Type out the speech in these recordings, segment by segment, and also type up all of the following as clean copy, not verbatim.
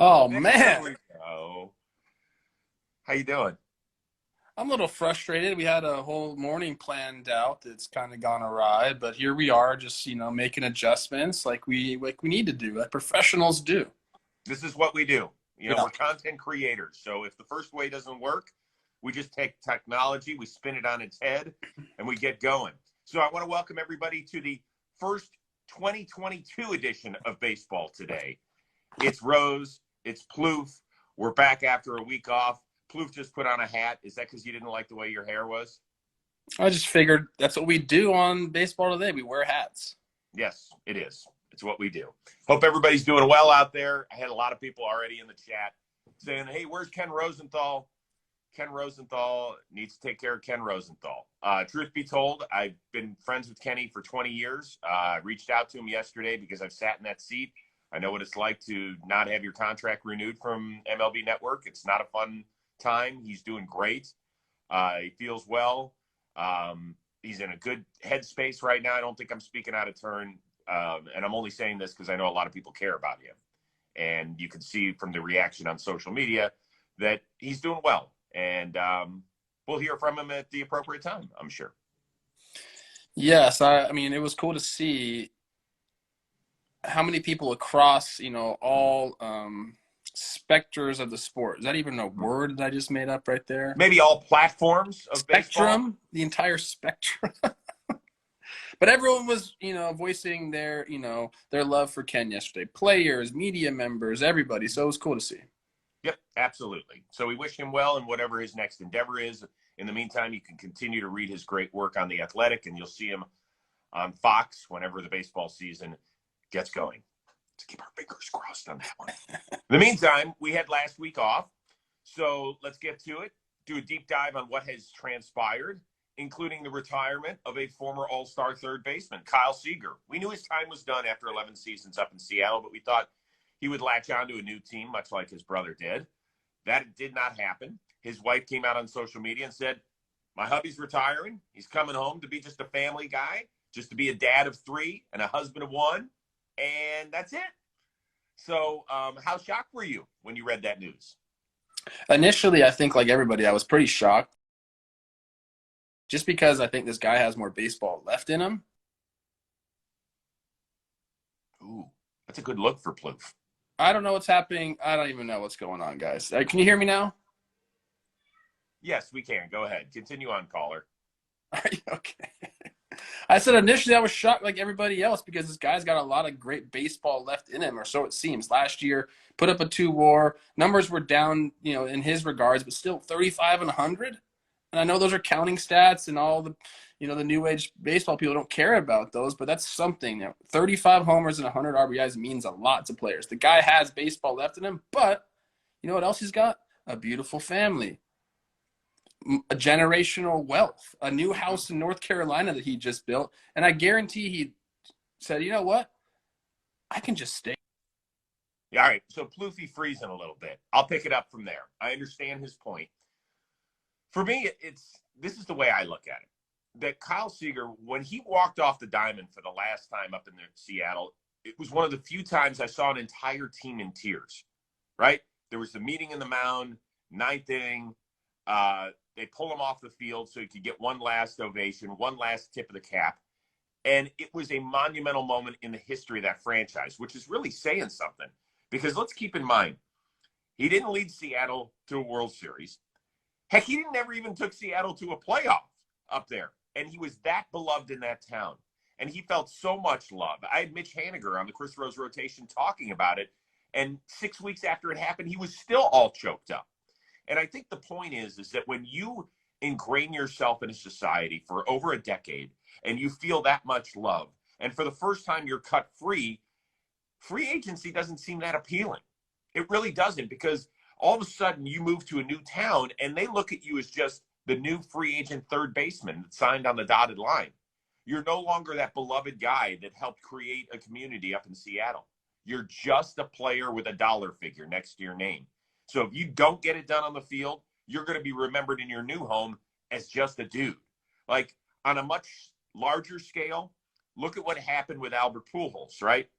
Oh There man, we go. How you doing? I'm a little frustrated. We had a whole morning planned out that's kind of gone awry, but here we are, just making adjustments like we need to do, like professionals do. This is what we do. Yeah. We're content creators. So if the first way doesn't work, we just take technology, we spin it on its head, and we get going. So I want to welcome everybody to the first 2022 edition of Baseball Today. It's Rose, it's Plouffe. We're back after a week off. Plouffe just put on a hat. Is that because you didn't like the way your hair was? I just figured that's what we do on Baseball Today. We wear hats. Yes, it is. It's what we do. Hope everybody's doing well out there. I had a lot of people already in the chat saying, hey, where's Ken Rosenthal? Ken Rosenthal needs to take care of Ken Rosenthal. Truth be told, I've been friends with Kenny for 20 years. I reached out to him yesterday because I've sat in that seat. I know what it's like to not have your contract renewed from MLB Network. It's not a fun time. He's doing great. He feels well. He's in a good headspace right now. I don't think I'm speaking out of turn. And I'm only saying this because I know a lot of people care about him. And you can see from the reaction on social media that he's doing well. And we'll hear from him at the appropriate time, I'm sure. Yes, I mean it was cool to see how many people across, all specters of the sport. Is that even a word that I just made up right there? Maybe all platforms of baseball. Spectrum, the entire spectrum. But everyone was, voicing their, their love for Ken yesterday. Players, media members, everybody. So it was cool to see. Yep, absolutely. So we wish him well in whatever his next endeavor is. In the meantime, you can continue to read his great work on The Athletic, and you'll see him on Fox whenever the baseball season gets going. Let's keep our fingers crossed on that one. In the meantime, we had last week off, so let's get to it. Do a deep dive on what has transpired, including the retirement of a former All-Star third baseman, Kyle Seager. We knew his time was done after 11 seasons up in Seattle, but we thought he would latch on to a new team, much like his brother did. That did not happen. His wife came out on social media and said, my hubby's retiring. He's coming home to be just a family guy, just to be a dad of 3 and a husband of 1, and that's it. So how shocked were you when you read that news? Initially, I think like everybody, I was pretty shocked. Just because I think this guy has more baseball left in him. Ooh, that's a good look for Plouffe. I don't know what's happening. I don't even know what's going on, guys. Can you hear me now? Yes, we can. Go ahead. Continue on, caller. Are you okay? I said initially I was shocked like everybody else because this guy's got a lot of great baseball left in him, or so it seems. Last year, put up a 2 WAR. Numbers were down, in his regards, but still 35 and 100. And I know those are counting stats, and all the, the new age baseball people don't care about those, but that's something. 35 homers and 100 RBIs means a lot to players. The guy has baseball left in him, but you know what else he's got? A beautiful family, a generational wealth, a new house in North Carolina that he just built. And I guarantee he said, you know what? I can just stay. Yeah, all right. So Plouffe freezing a little bit. I'll pick it up from there. I understand his point. For me, this is the way I look at it. That Kyle Seager, when he walked off the diamond for the last time up in Seattle, it was one of the few times I saw an entire team in tears, right? There was the meeting in the mound, 9th inning. They pull him off the field so he could get one last ovation, one last tip of the cap. And it was a monumental moment in the history of that franchise, which is really saying something. Because let's keep in mind, he didn't lead Seattle to a World Series. Heck, he never even took Seattle to a playoff up there. And he was that beloved in that town. And he felt so much love. I had Mitch Haniger on the Chris Rose rotation talking about it. And 6 weeks after it happened, he was still all choked up. And I think the point is that when you ingrain yourself in a society for over a decade and you feel that much love, and for the first time you're cut free, free agency doesn't seem that appealing. It really doesn't, because all of a sudden you move to a new town and they look at you as just the new free agent third baseman that signed on the dotted line. You're no longer that beloved guy that helped create a community up in Seattle. You're just a player with a dollar figure next to your name. So if you don't get it done on the field, you're going to be remembered in your new home as just a dude. Like on a much larger scale, look at what happened with Albert Pujols, right?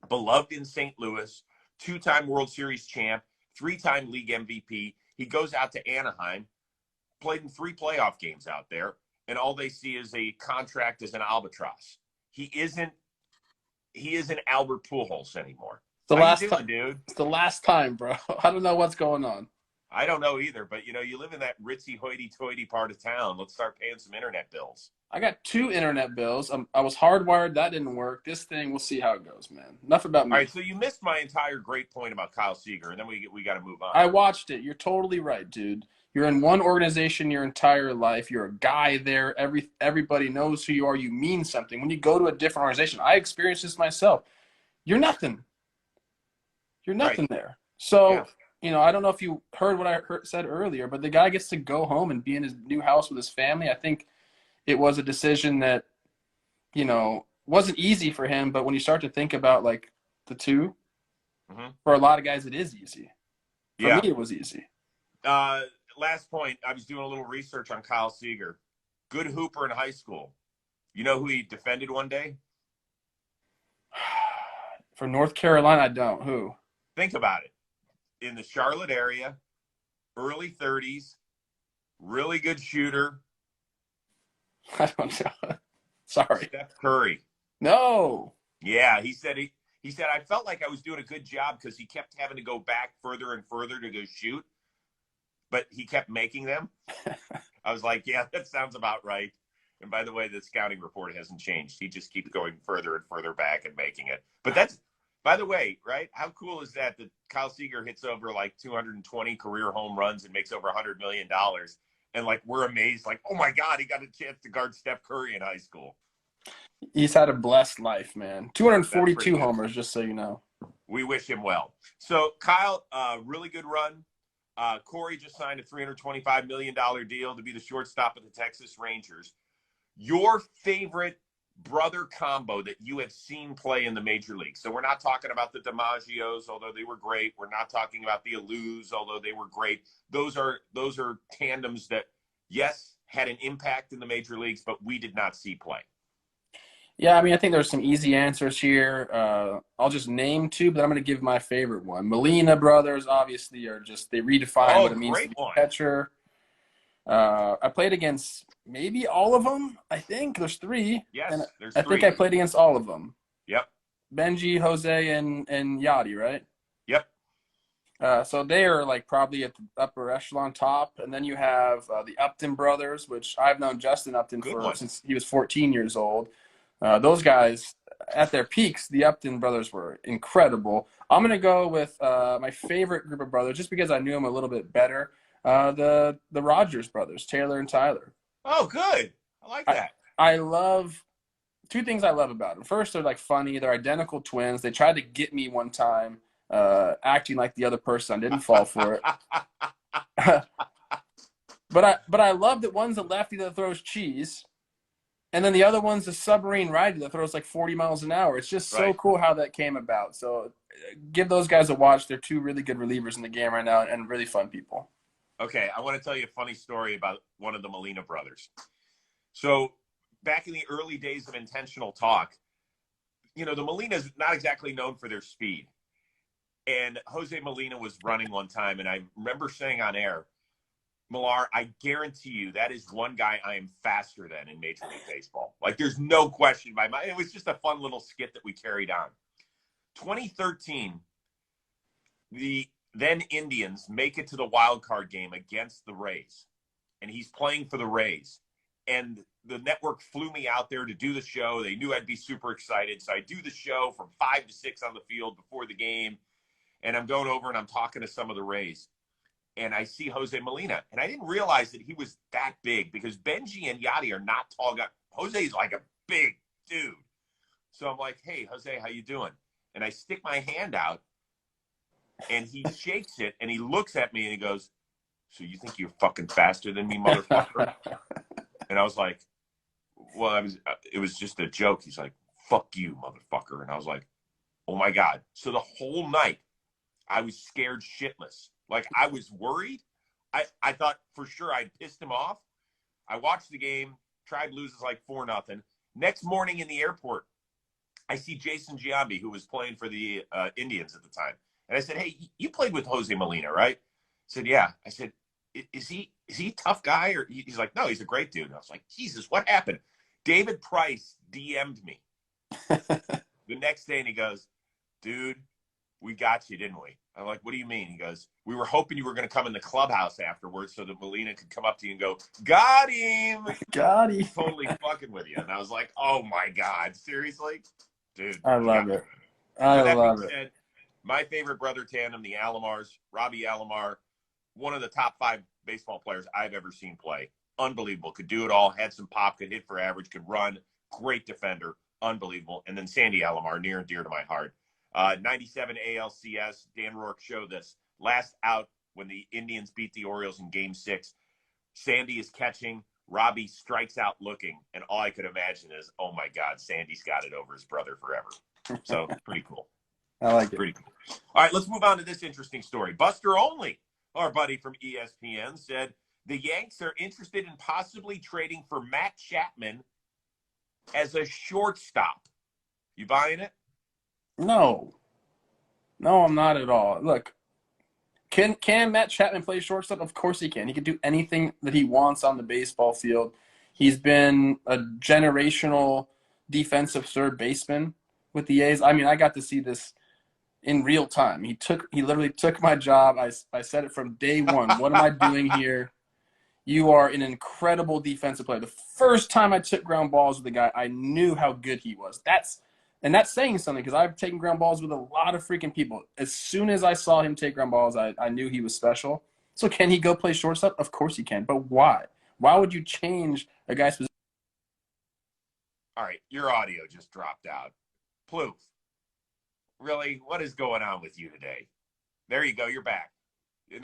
Beloved in St. Louis, two-time World Series champ, three-time league MVP. He goes out to Anaheim, played in 3 playoff games out there, and all they see is a contract as an albatross. He isn't Albert Pujols anymore. The How you last doing, time, dude? it's the last time, bro. I don't know what's going on. I don't know either, but you live in that ritzy hoity-toity part of town. Let's start paying some internet bills. I got 2 internet bills. I was hardwired. That didn't work. This thing, we'll see how it goes, man. Enough about All me. right, so you missed my entire great point about Kyle Seager, and then we got to move on. I watched it. You're totally right, dude. You're in one organization your entire life. You're a guy there. Everybody knows who you are. You mean something. When you go to a different organization, I experienced this myself. You're nothing. You're Right. nothing there. So, Yeah. I don't know if you heard what I said earlier, but the guy gets to go home and be in his new house with his family. I think it was a decision that, wasn't easy for him. But when you start to think about like the two, Mm-hmm. for a lot of guys, it is easy. For me, Yeah. it was easy. Last point, I was doing a little research on Kyle Seager. Good hooper in high school. You know who he defended one day? For North Carolina, I don't. Who? Think about it. In the Charlotte area, early 30s, really good shooter, I don't know. Sorry. Steph Curry. No. Yeah, he said I felt like I was doing a good job because he kept having to go back further and further to go shoot, but he kept making them. I was like, yeah, that sounds about right. And by the way, the scouting report hasn't changed. He just keeps going further and further back and making it. But that's, by the way, right? How cool is that Kyle Seager hits over like 220 career home runs and makes over $100 million? And like, we're amazed, like, oh my God, he got a chance to guard Steph Curry in high school. He's had a blessed life, man. That's 242 pretty good. homers, just so you know. We wish him well. So, Kyle, really good run. Corey just signed a $325 million deal to be the shortstop of the Texas Rangers. Your favorite brother combo that you have seen play in the major leagues. So we're not talking about the DiMaggios, although they were great. We're not talking about the Alous, although they were great. Those are tandems that, yes, had an impact in the major leagues, but we did not see play. Yeah, I mean, I think there's some easy answers here. I'll just name 2, but I'm going to give my favorite one. Molina brothers, obviously, they redefine what it means to be a catcher. I played against maybe all of them, I think. There's 3. Yes, and there's I 3. think I played against all of them. Yep. Benji, Jose, and Yachty, right? Yep. So they are like probably at the upper echelon top. And then you have the Upton brothers, which I've known Justin Upton since he was 14 years old. Those guys, at their peaks, the Upton brothers were incredible. I'm going to go with my favorite group of brothers, just because I knew them a little bit better, the Rogers brothers, Taylor and Tyler. Oh, good. I like that. I love – 2 things I love about them. First, they're like funny. They're identical twins. They tried to get me one time acting like the other person. I didn't fall for it. But I love that one's a lefty that throws cheese. And then the other one's a submarine righty that throws like 40 miles an hour. It's just so cool how that came about. So give those guys a watch. They're 2 really good relievers in the game right now and really fun people. Okay, I want to tell you a funny story about one of the Molina brothers. So back in the early days of Intentional Talk, the Molina's not exactly known for their speed. And Jose Molina was running one time, and I remember saying on air, Millar, I guarantee you that is one guy I am faster than in Major League Baseball. Like, there's no question. It was just a fun little skit that we carried on. 2013, the then Indians make it to the wild card game against the Rays, and he's playing for the Rays. And the network flew me out there to do the show. They knew I'd be super excited. So I do the show from 5 to 6 on the field before the game, and I'm going over and I'm talking to some of the Rays. And I see Jose Molina. And I didn't realize that he was that big because Benji and Yachty are not tall guys. Jose's like a big dude. So I'm like, hey, Jose, how you doing? And I stick my hand out, and he shakes it, and he looks at me, and he goes, so you think you're fucking faster than me, motherfucker? And I was like, well, it was just a joke. He's like, fuck you, motherfucker. And I was like, oh, my God. So the whole night, I was scared shitless. Like, I was worried. I thought for sure I'd pissed him off. I watched the game. Tribe loses like 4-0. Next morning in the airport, I see Jason Giambi, who was playing for the Indians at the time. And I said, hey, you played with Jose Molina, right? He said, yeah. I said, is he a tough guy? Or he's like, no, he's a great dude. And I was like, Jesus, what happened? David Price DM'd me the next day, and he goes, dude, we got you, didn't we? I'm like, what do you mean? He goes, we were hoping you were going to come in the clubhouse afterwards so that Molina could come up to you and go, got him. Got him. Totally fucking with you. And I was like, oh my God, seriously? Dude, I you got love me. it. I So that being love it. said, my favorite brother tandem, the Alomars, Robbie Alomar, one of the top 5 baseball players I've ever seen play. Unbelievable. Could do it all. Had some pop. Could hit for average. Could run. Great defender. Unbelievable. And then Sandy Alomar, near and dear to my heart. 97 ALCS. Dan Rourke showed this. Last out when the Indians beat the Orioles in Game 6. Sandy is catching. Robbie strikes out looking. And all I could imagine is, oh, my God, Sandy's got it over his brother forever. So pretty cool. I like it. Pretty cool. All right, let's move on to this interesting story. Buster Olney, our buddy from ESPN, said the Yanks are interested in possibly trading for Matt Chapman as a shortstop. You buying it? No, I'm not at all. Look, can Matt Chapman play shortstop? Of course he can. He can do anything that he wants on the baseball field. He's been a generational defensive third baseman with the A's. I mean, I got to see this in real time. He literally took my job. I said it from day one. What am I doing here? You are an incredible defensive player. The first time I took ground balls with the guy, I knew how good he was. That's saying something because I've taken ground balls with a lot of freaking people. As soon as I saw him take ground balls, I knew he was special. So can he go play shortstop? Of course he can. But why? Why would you change a guy's position? All right, your audio just dropped out. Plouffe, really? What is going on with you today? There you go. You're back.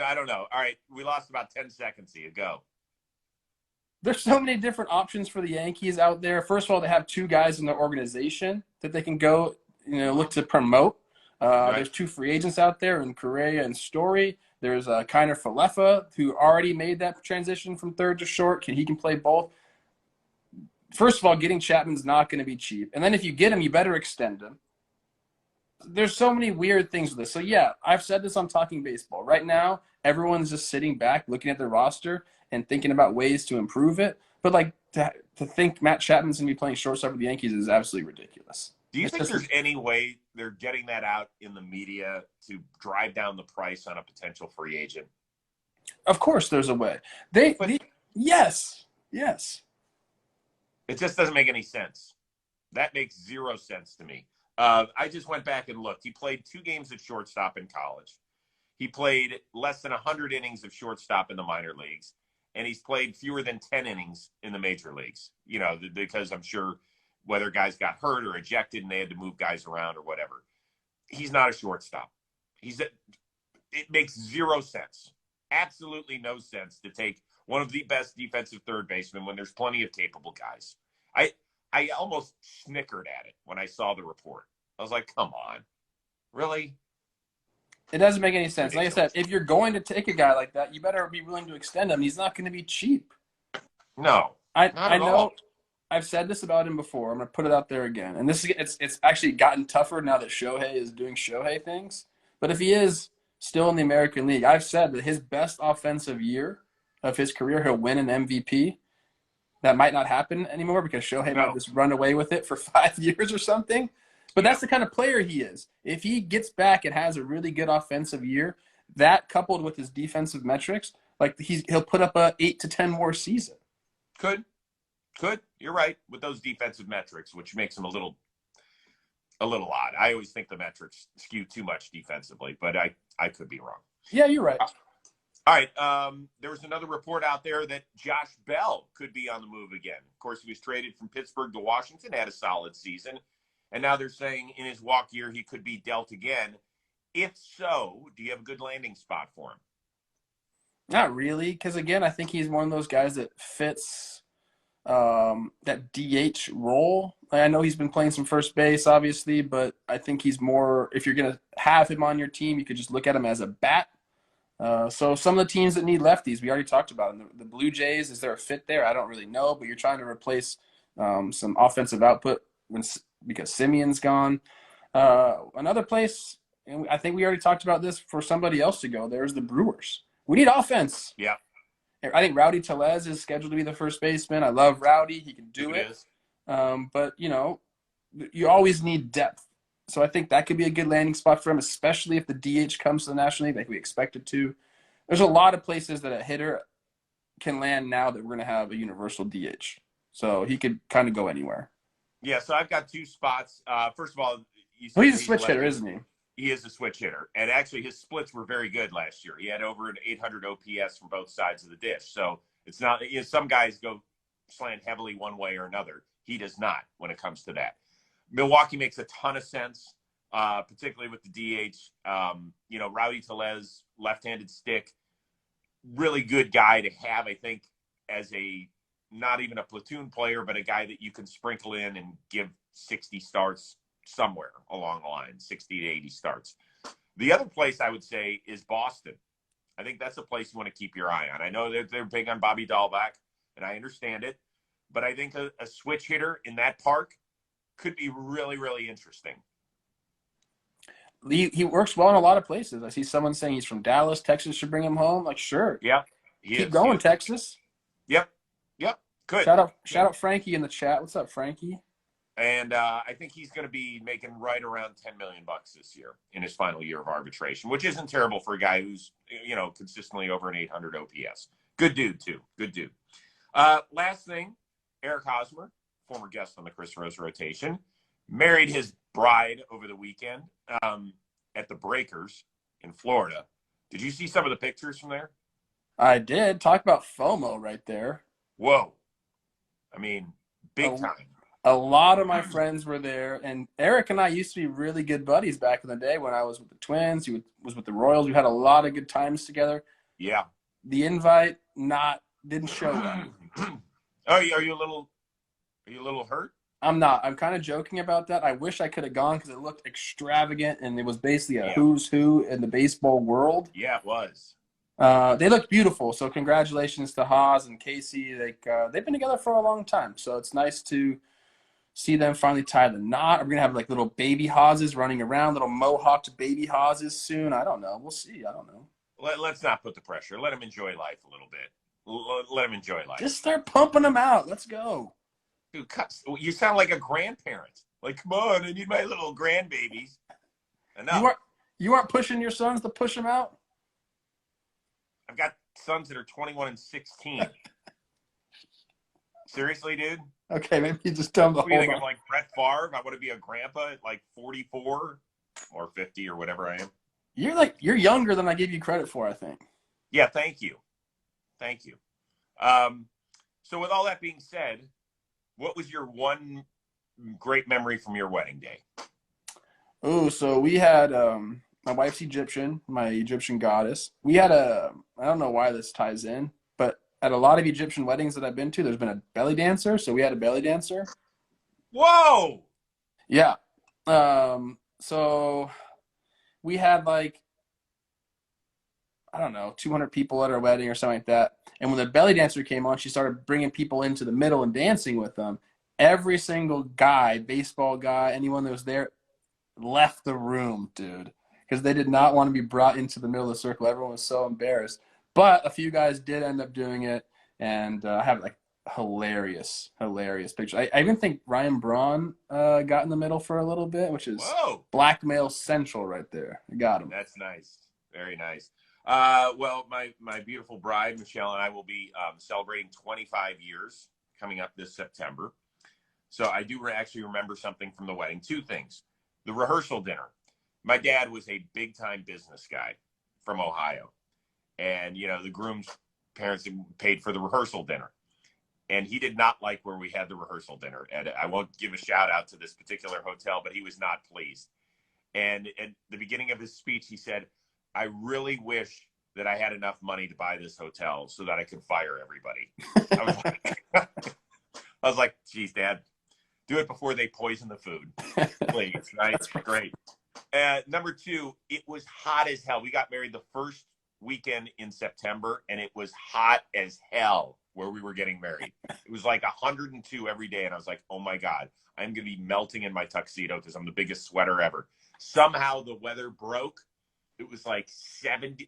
I don't know. All right, we lost about 10 seconds here. Go. There's so many different options for the Yankees out there. First of all, they have 2 guys in their organization that they can go, look to promote. Right. There's 2 free agents out there in Correa and Story. There's Kiner Falefa, who already made that transition from third to short. He can play both. First of all, getting Chapman's not going to be cheap. And then if you get him, you better extend him. There's so many weird things with this. So, yeah, I've said this on Talking Baseball. Right now, everyone's just sitting back, looking at their roster and thinking about ways to improve it. But, like, to think Matt Chapman's going to be playing shortstop for the Yankees is absolutely ridiculous. Do you think there's any way they're getting that out in the media to drive down the price on a potential free agent? Of course there's a way. Yes. It just doesn't make any sense. That makes 0 sense to me. I just went back and looked. He played 2 games at shortstop in college. He played less than 100 innings of shortstop in the minor leagues, and he's played fewer than 10 innings in the major leagues, because I'm sure whether guys got hurt or ejected and they had to move guys around or whatever. He's not a shortstop. It makes 0 sense. Absolutely no sense to take one of the best defensive third basemen when there's plenty of capable guys. I almost snickered at it when I saw the report. I was like, come on. Really? It doesn't make any sense. Like I said, if you're going to take a guy like that, you better be willing to extend him. He's not going to be cheap. No. I know I've said this about him before. I'm going to put it out there again. And it's actually gotten tougher now that Shohei is doing Shohei things. But if he is still in the American League, I've said that his best offensive year of his career, he'll win an MVP. That might not happen anymore because Shohei might just run away with it for 5 years or something. But that's the kind of player he is. If he gets back and has a really good offensive year, that coupled with his defensive metrics, like he'll put up a 8 to 10 more season. Could. You're right with those defensive metrics, which makes him a little odd. I always think the metrics skew too much defensively, but I could be wrong. Yeah, you're right. All right. There was another report out there that Josh Bell could be on the move again. Of course, he was traded from Pittsburgh to Washington, had a solid season. And now they're saying in his walk year, he could be dealt again. If so, do you have a good landing spot for him? Not really, because, again, I think he's one of those guys that fits that DH role. I know he's been playing some first base, obviously, but I think he's more – if you're going to have him on your team, you could just look at him as a bat. So some of the teams that need lefties, we already talked about them. The Blue Jays, is there a fit there? I don't really know, but you're trying to replace some offensive output because Simeon's gone. Another place and I think we already talked about this for somebody else to go. There's the Brewers. We need offense. Yeah, I think Rowdy Tellez is scheduled to be the first baseman. I love Rowdy. He can do it it. is. But, you always need depth. So I think that could be a good landing spot for him, especially if the DH comes to the National League like we expect it to. There's a lot of places that a hitter can land now that we're going to have a universal DH. So he could kind of go anywhere. Yeah, so I've got two spots. First of all, you Well, said he's a he's a switch hitter, lefty. isn't he? He is a switch hitter. And actually, his splits were very good last year. He had over an 800 OPS from both sides of the dish. So it's not, some guys go slant heavily one way or another. He does not when it comes to that. Milwaukee makes a ton of sense, particularly with the DH. Rowdy Tellez, left-handed stick, really good guy to have, I think, as a not even a platoon player, but a guy that you can sprinkle in and give 60 starts somewhere along the line, 60 to 80 starts. The other place I would say is Boston. I think that's a place you want to keep your eye on. I know that they're big on Bobby Dahlbeck, and I understand it, but I think a switch hitter in that park could be really, really interesting. He works well in a lot of places. I see someone saying he's from Dallas. Texas should bring him home. Like, sure. Yeah, he Keep is. going, Texas. Yep. Good. Shout out Frankie in the chat. What's up, Frankie? And I think he's going to be making right around $10 million this year in his final year of arbitration, which isn't terrible for a guy who's, consistently over an 800 OPS. Good dude, too. Good dude. Last thing, Eric Hosmer, former guest on the Chris Rose rotation, married his bride over the weekend at the Breakers in Florida. Did you see some of the pictures from there? I did. Talk about FOMO right there. Whoa. I mean, big time. A lot of my friends were there, and Eric and I used to be really good buddies back in the day when I was with the Twins. He was with the Royals. We had a lot of good times together. Yeah. The invite didn't show up. Are you a little hurt? I'm not. I'm kind of joking about that. I wish I could have gone because it looked extravagant, and it was basically a who's who in the baseball world. Yeah, it was. They looked beautiful, so congratulations to Haas and Casey. They've been together for a long time, so it's nice to see them finally tie the knot. We're going to have like little baby Haases running around, little mohawked baby Haases soon. I don't know. We'll see. I don't know. Let's not put the pressure. Let him enjoy life a little bit. Let him enjoy life. Just start pumping them out. Let's go. Dude, you sound like a grandparent. Like, come on, I need my little grandbabies. Enough. You aren't pushing your sons to push them out? I've got sons that are 21 and 16. Seriously, dude? Okay, maybe you just tell them to What do you think? hold I'm like Brett Favre. I want to be a grandpa at like 44 or 50 or whatever I am. You're younger than I give you credit for, I think. Yeah, thank you. So with all that being said, what was your one great memory from your wedding day? Oh, so we had my wife's Egyptian, my Egyptian goddess. We had I don't know why this ties in, but at a lot of Egyptian weddings that I've been to, there's been a belly dancer, so we had a belly dancer. Whoa! Yeah. So we had like, I don't know, 200 people at our wedding or something like that. And when the belly dancer came on, she started bringing people into the middle and dancing with them. Every single guy, baseball guy, anyone that was there, left the room, dude, because they did not want to be brought into the middle of the circle. Everyone was so embarrassed. But a few guys did end up doing it, and I have like hilarious picture. I even think Ryan Braun got in the middle for a little bit, which is blackmail central right there. I got him. That's nice. Very nice. Well, my beautiful bride, Michelle, and I will be celebrating 25 years coming up this September. So I do actually remember something from the wedding. Two things. The rehearsal dinner. My dad was a big-time business guy from Ohio. And, the groom's parents paid for the rehearsal dinner. And he did not like where we had the rehearsal dinner. And I won't give a shout-out to this particular hotel, but he was not pleased. And at the beginning of his speech, he said, I really wish that I had enough money to buy this hotel so that I could fire everybody. I was like, geez, Dad, do it before they poison the food. Please, right? Great. Number two, it was hot as hell. We got married the first weekend in September, and it was hot as hell where we were getting married. It was like 102 every day, and I was like, oh, my God, I'm going to be melting in my tuxedo because I'm the biggest sweater ever. Somehow the weather broke. It was like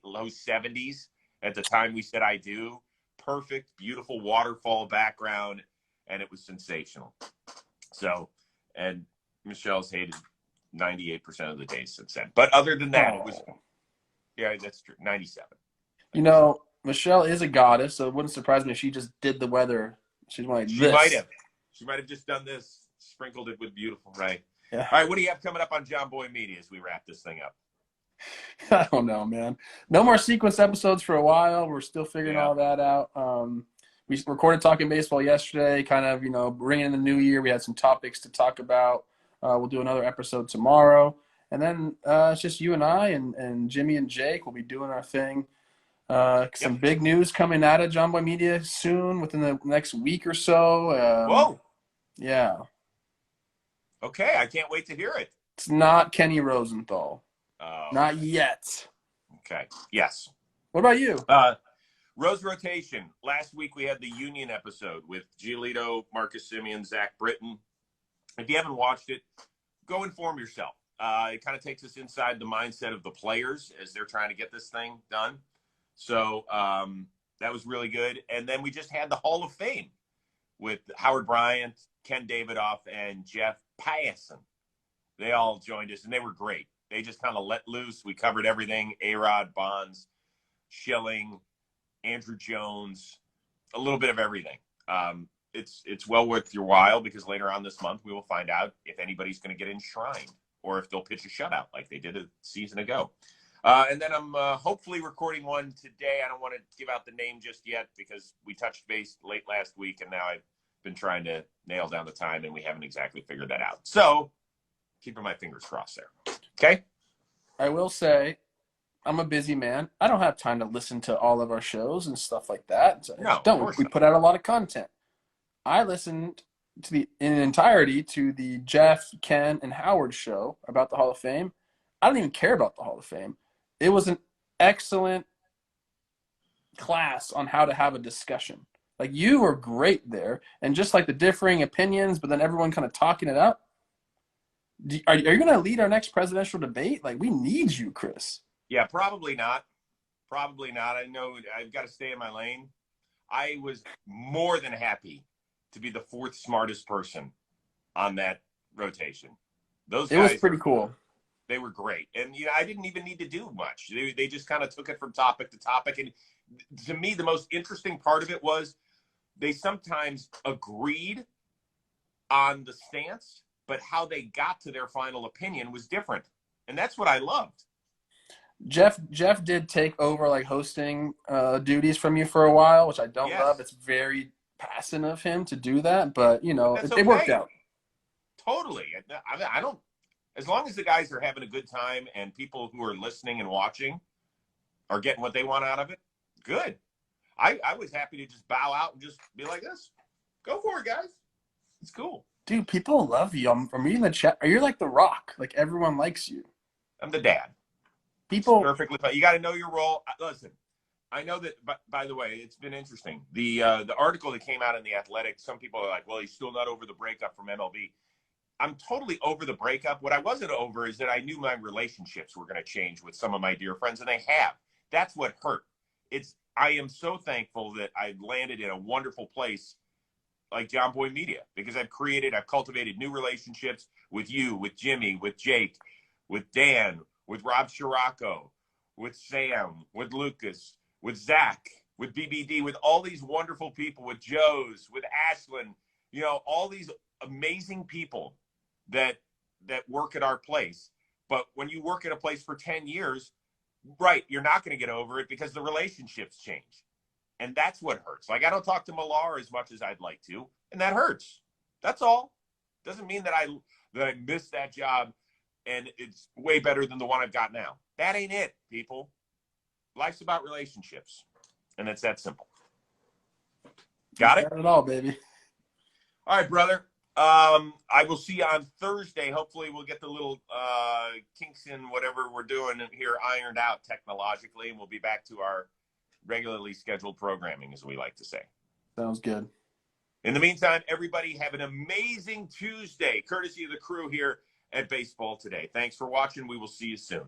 low 70s at the time we said I do. Perfect, beautiful waterfall background, and it was sensational. So, and Michelle's hated 98% of the days since then. But other than that, it was, yeah, that's true, 97. You know, Michelle is a goddess, so it wouldn't surprise me if she just did the weather. She's like She this. might have. She might have just done this, sprinkled it with beautiful, right? Yeah. All right, what do you have coming up on JOMBOY Media as we wrap this thing up? I don't know, man. No more sequence episodes for a while. We're still figuring all that out. We recorded Talking Baseball yesterday, kind of, bringing in the new year. We had some topics to talk about. We'll do another episode tomorrow. And then it's just you and I and Jimmy and Jake. We'll be doing our thing. Some big news coming out of JOMBOY Media soon, within the next week or so. Whoa. Yeah. Okay, I can't wait to hear it. It's not Kenny Rosenthal. Not yet. Okay. Yes. What about you? Rose rotation. Last week we had the Union episode with Giolito, Marcus Semien, Zach Britton. If you haven't watched it, go inform yourself. It kind of takes us inside the mindset of the players as they're trying to get this thing done. So that was really good. And then we just had the Hall of Fame with Howard Bryant, Ken Davidoff, and Jeff Passan. They all joined us, and they were great. They just kind of let loose. We covered everything: A-Rod, Bonds, Schilling, Andrew Jones, a little bit of everything. It's well worth your while, because later on this month we will find out if anybody's going to get enshrined or if they'll pitch a shutout like they did a season ago. And then I'm hopefully recording one today. I don't want to give out the name just yet because we touched base late last week, and now I've been trying to nail down the time, and we haven't exactly figured that out. So keeping my fingers crossed there. Okay? I will say, I'm a busy man. I don't have time to listen to all of our shows and stuff like that. So No, don't. We put out a lot of content. I listened in entirety to the Jeff, Ken, and Howard show about the Hall of Fame. I don't even care about the Hall of Fame. It was an excellent class on how to have a discussion. Like, you were great there, and just like the differing opinions, but then everyone kind of talking it up. Are you going to lead our next presidential debate? Like, we need you, Chris. Yeah, probably not. Probably not. I know I've got to stay in my lane. I was more than happy to be the fourth smartest person on that rotation. Those guys, it was pretty cool. They were great. And, I didn't even need to do much. They just kind of took it from topic to topic. And to me, the most interesting part of it was they sometimes agreed on the stance, but how they got to their final opinion was different. And that's what I loved. Jeff did take over like hosting duties from you for a while, which I don't love. It's very passive of him to do that, but it worked out. Totally. I don't. As long as the guys are having a good time and people who are listening and watching are getting what they want out of it, good. I was happy to just bow out and just be like this. Go for it, guys. It's cool. Dude, people love you. I'm reading the chat. You're like The Rock. Like, everyone likes you. I'm the dad. People perfectly fine. You got to know your role. Listen, I know that. By the way, it's been interesting. The article that came out in the Athletic. Some people are like, "Well, he's still not over the breakup from MLB." I'm totally over the breakup. What I wasn't over is that I knew my relationships were going to change with some of my dear friends, and they have. That's what hurt. I am so thankful that I landed in a wonderful place like JOMBOY Media, because I've cultivated new relationships with you, with Jimmy, with Jake, with Dan, with Rob Scirocco, with Sam, with Lucas, with Zach, with BBD, with all these wonderful people, with Joe's, with Ashlyn, all these amazing people that work at our place. But when you work at a place for 10 years, right, you're not going to get over it because the relationships change. And that's what hurts. Like, I don't talk to Millar as much as I'd like to, and that hurts. That's all. Doesn't mean that I missed that job and it's way better than the one I've got now. That ain't it, people. Life's about relationships, and it's that simple. Got it? Got it all, baby. All right, brother. I will see you on Thursday. Hopefully we'll get the little kinks in whatever we're doing here ironed out technologically, and we'll be back to our regularly scheduled programming, as we like to say. Sounds good. In the meantime, everybody have an amazing Tuesday, courtesy of the crew here at Baseball Today. Thanks for watching. We will see you soon.